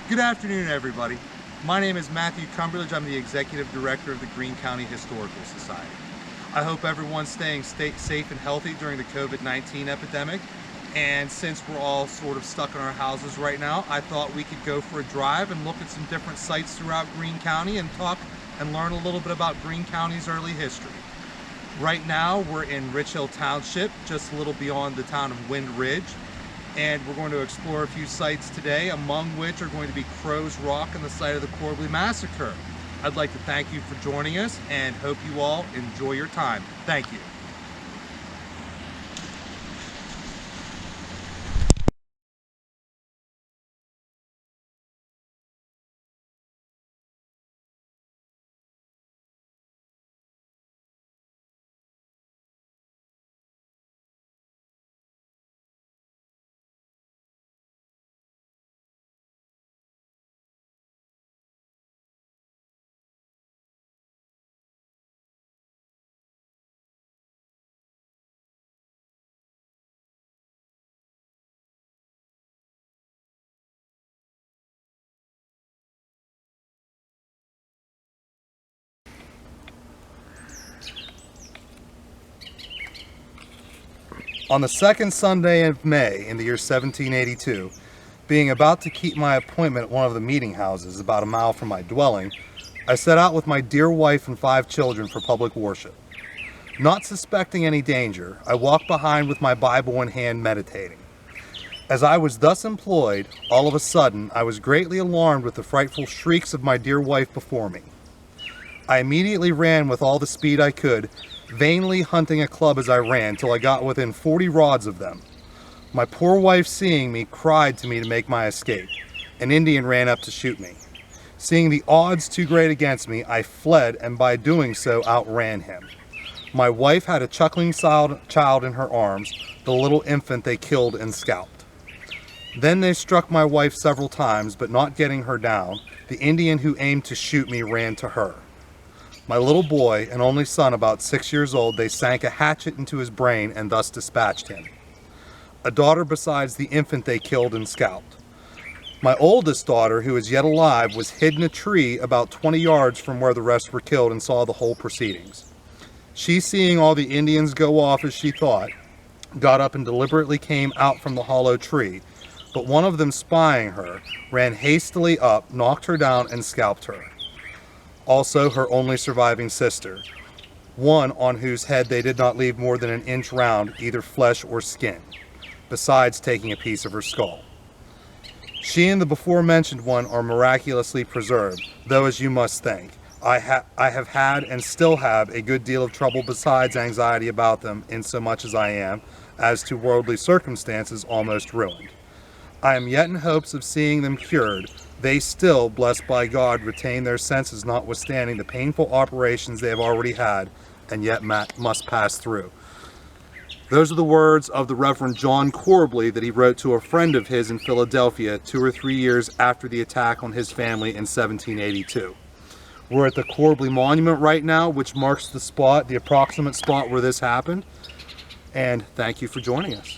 Good afternoon, everybody. My name is Matthew Cumberledge. I'm the Executive Director of the Greene County Historical Society. I hope everyone's staying safe and healthy during the COVID-19 epidemic. And since we're all sort of stuck in our houses right now, I thought we could go for a drive and look at some different sites throughout Greene County and talk and learn a little bit about Greene County's early history. Right now, we're in Rich Hill Township, just a little beyond the town of Wind Ridge. And we're going to explore a few sites today, among which are going to be Crow's Rock and the site of the Corbly Massacre. I'd like to thank you for joining us and hope you all enjoy your time. Thank you. On the second Sunday of May in the year 1782, being about to keep my appointment at one of the meeting houses about a mile from my dwelling, I set out with my dear wife and 5 children for public worship. Not suspecting any danger, I walked behind with my Bible in hand meditating. As I was thus employed, all of a sudden I was greatly alarmed with the frightful shrieks of my dear wife before me. I immediately ran with all the speed I could, vainly hunting a club as I ran till I got within 40 rods of them. My poor wife, seeing me, cried to me to make my escape. An Indian ran up to shoot me. Seeing the odds too great against me, I fled and by doing so outran him. My wife had a chuckling child in her arms, the little infant they killed and scalped. Then they struck my wife several times, but not getting her down, the Indian who aimed to shoot me ran to her. My little boy, an only son about 6 years old, they sank a hatchet into his brain and thus dispatched him. A daughter besides the infant they killed and scalped. My oldest daughter, who is yet alive, was hid in a tree about 20 yards from where the rest were killed and saw the whole proceedings. She, seeing all the Indians go off as she thought, got up and deliberately came out from the hollow tree, but one of them, spying her, ran hastily up, knocked her down, and scalped her. Also her only surviving sister, one on whose head they did not leave more than an inch round, either flesh or skin, besides taking a piece of her skull. She and the before-mentioned one are miraculously preserved, though, as you must think, I have had and still have a good deal of trouble besides anxiety about them, insomuch as I am, as to worldly circumstances, almost ruined. I am yet in hopes of seeing them cured. They still, blessed by God, retain their senses notwithstanding the painful operations they have already had and yet must pass through. Those are the words of the Reverend John Corbly that he wrote to a friend of his in Philadelphia 2 or 3 years after the attack on his family in 1782. We're at the Corbly Monument right now, which marks the spot, the approximate spot where this happened. And thank you for joining us.